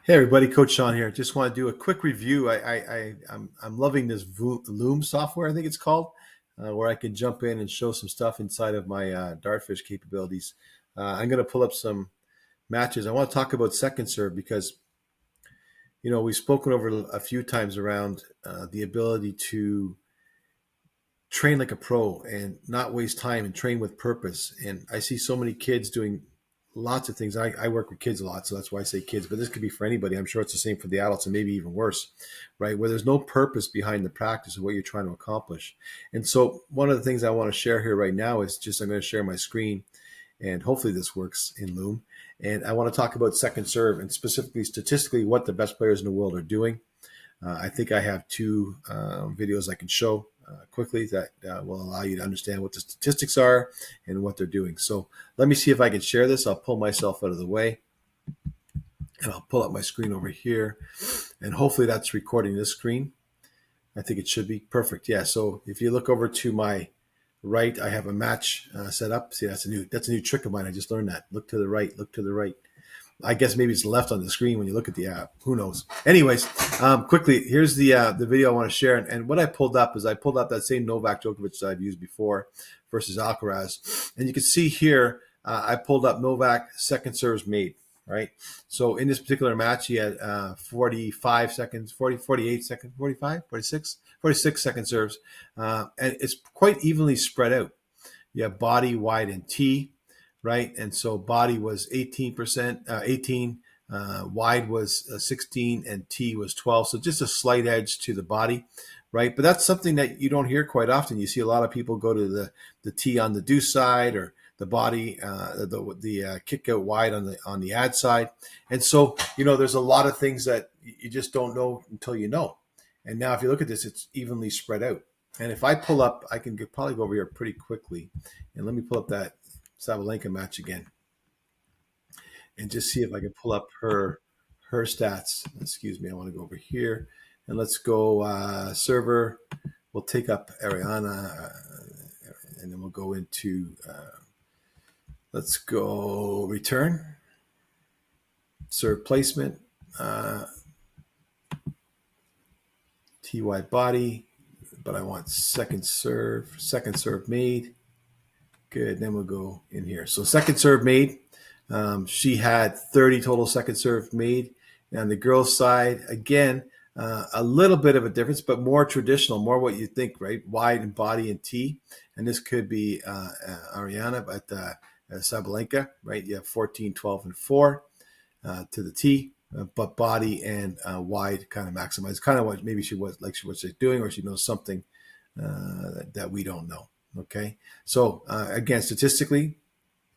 Hey everybody, Coach Sean here. Just want to do a quick review. I'm loving this Loom software, I think it's called, where I can jump in and show some stuff inside of my Dartfish capabilities. I'm going to pull up some matches. I want to talk about second serve because we've spoken over a few times around the ability to train like a pro and not waste time and train with purpose. And I see so many kids doing lots of things. I work with kids a lot, so that's why I say kids, but this could be for anybody. I'm sure it's the same for the adults and maybe even worse, right? Where there's no purpose behind the practice of what you're trying to accomplish. And so one of the things I want to share here right now is just I'm going to share my screen and hopefully this works in Loom. And I want to talk about second serve and specifically statistically what the best players in the world are doing. I think I have two videos I can show quickly that will allow you to understand what the statistics are and what they're doing. So let me see if I can share this. I'll pull myself out of the way and I'll pull up my screen over here. And hopefully that's recording this screen. I think it should be perfect. Yeah. So if you look over to my right, I have a match set up. See, that's a new trick of mine. I just learned that. Look to the right. Look to the right. I guess maybe it's left on the screen when you look at the app. Who knows? Anyways, quickly, here's the video I want to share. And what I pulled up is I pulled up that same Novak Djokovic that I've used before versus Alcaraz. And you can see here, I pulled up Novak second serves made, right? So in this particular match, he had 45 seconds, 40, 48 seconds, 45, 46, 46 second serves. And it's quite evenly spread out. You have body, wide, and tee. Right, and so body was 18%, 18, wide was 16, and T was 12. So just a slight edge to the body, right? But that's something that you don't hear quite often. You see a lot of people go to the T on the deuce side or the body, the kick out wide on the ad side, and so there's a lot of things that you just don't know until you know. And now if you look at this, it's evenly spread out. And if I pull up, I can probably go over here pretty quickly, and let me pull up that Sabalenka match again and just see if I can pull up her stats. Excuse me, I want to go over here and let's go server. We'll take up Ariana and then we'll go into let's go return serve placement TY body, but I want second serve made. Good. Then we'll go in here. So second serve made. She had 30 total second serve made. And on the girls' side, again, a little bit of a difference, but more traditional, more what you think, right? Wide and body and T. And this could be Ariana, but Sabalenka, right? You have 14, 12, and 4 to the T, but body and wide kind of maximized. Kind of what maybe she was doing, or she knows something that we don't know. Okay, so again, statistically,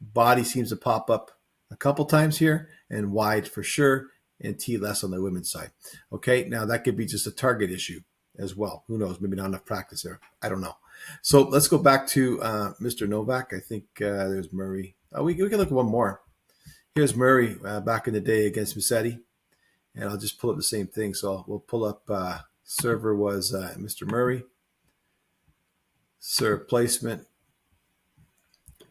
body seems to pop up a couple times here, and wide for sure, and T less on the women's side. Okay, now that could be just a target issue as well. Who knows? Maybe not enough practice there. I don't know. So let's go back to Mr. Novak. I think there's Murray. We can look at one more. Here's Murray back in the day against Musetti, and I'll just pull up the same thing. So we'll pull up server was Mr. Murray. Serve placement,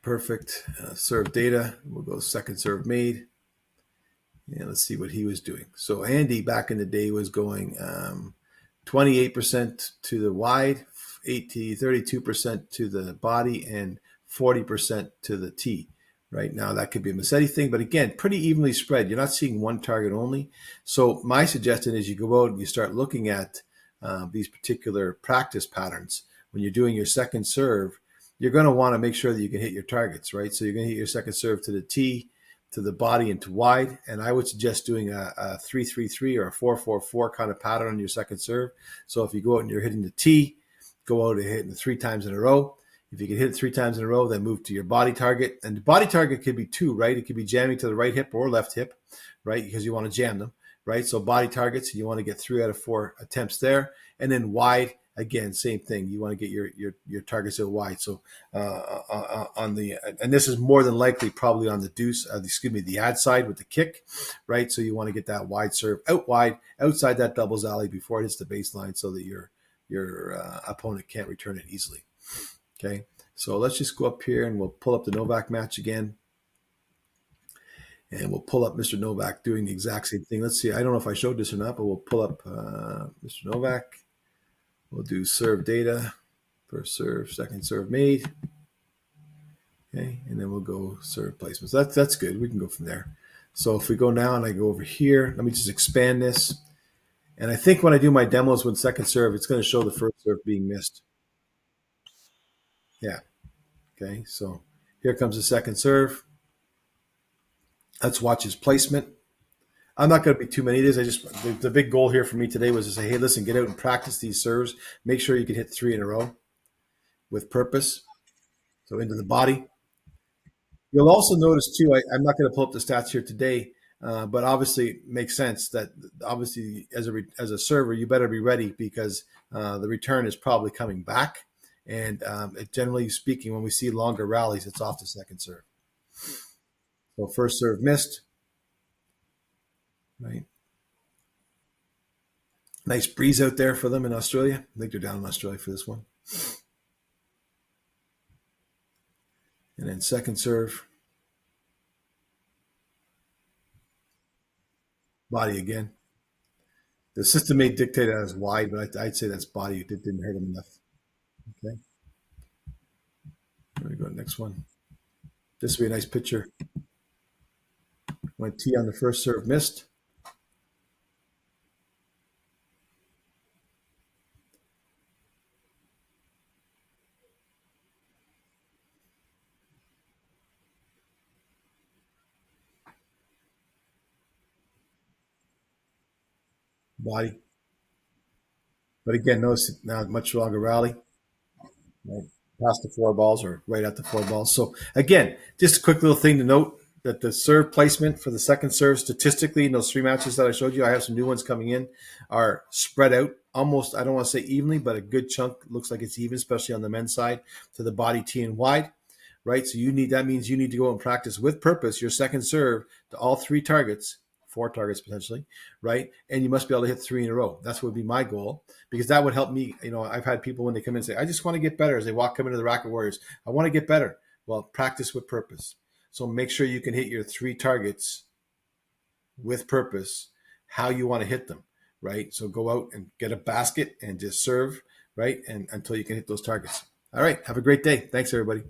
perfect. Serve data, we'll go second serve made. And let's see what he was doing. So Andy back in the day was going 28% to the wide, 32% to the body, and 40% to the T. Right now, that could be a Massetti thing, but again, pretty evenly spread. You're not seeing one target only. So my suggestion is you go out and you start looking at these particular practice patterns. When you're doing your second serve, you're going to want to make sure that you can hit your targets, right? So you're going to hit your second serve to the T, to the body, and to wide. And I would suggest doing a 3-3-3 or a 4-4-4 kind of pattern on your second serve. So if you go out and you're hitting the T, go out and hit it 3 times in a row. If you can hit it 3 times in a row, then move to your body target. And the body target could be 2, right? It could be jamming to the right hip or left hip, right? Because you want to jam them, right? So body targets, you want to get 3 out of 4 attempts there. And then wide, again, same thing. You want to get your targets out wide. So on the and this is more than likely probably on the deuce, the ad side with the kick, right? So you want to get that wide serve out wide, outside that doubles alley before it hits the baseline, so that your opponent can't return it easily. Okay, so let's just go up here and we'll pull up the Novak match again. And we'll pull up Mr. Novak doing the exact same thing. Let's see. I don't know if I showed this or not, but we'll pull up Mr. Novak. We'll do serve data, first serve, second serve made. Okay, and then we'll go serve placements. That's good. We can go from there. So if we go now and I go over here, let me just expand this. And I think when I do my demos with second serve, it's going to show the first serve being missed. Yeah. Okay. So here comes the second serve. Let's watch his placement. I'm not going to be too many of these. The big goal here for me today was to say, hey, listen, get out and practice these serves. Make sure you can hit 3 in a row with purpose. So into the body. You'll also notice too. I'm not going to pull up the stats here today, but obviously it makes sense that obviously as a server, you better be ready because the return is probably coming back. And generally speaking, when we see longer rallies, it's off the second serve. So first serve missed, right? Nice breeze out there for them in Australia. I think they're down in Australia for this one. And then second serve, body again. The system may dictate that as wide, but I'd say that's body. It didn't hurt him enough. Okay. There we go. Next one. This would be a nice picture. Went T on the first serve, missed. Body. But again, notice now much longer rally. Right? Past the 4 balls or right at the 4 balls. So again, just a quick little thing to note that the serve placement for the second serve statistically in those 3 matches that I showed you, I have some new ones coming in, are spread out almost, I don't want to say evenly, but a good chunk looks like it's even, especially on the men's side to the body T and wide. Right. So that means you need to go and practice with purpose your second serve to all 3 targets, 4 targets potentially, right? And you must be able to hit 3 in a row. That's what would be my goal because that would help me. I've had people when they come in say, I just want to get better as they come into the Racket Warriors. I want to get better. Well, practice with purpose. So make sure you can hit your 3 targets with purpose, how you want to hit them, right? So go out and get a basket and just serve, right? And until you can hit those targets. All right. Have a great day. Thanks, everybody.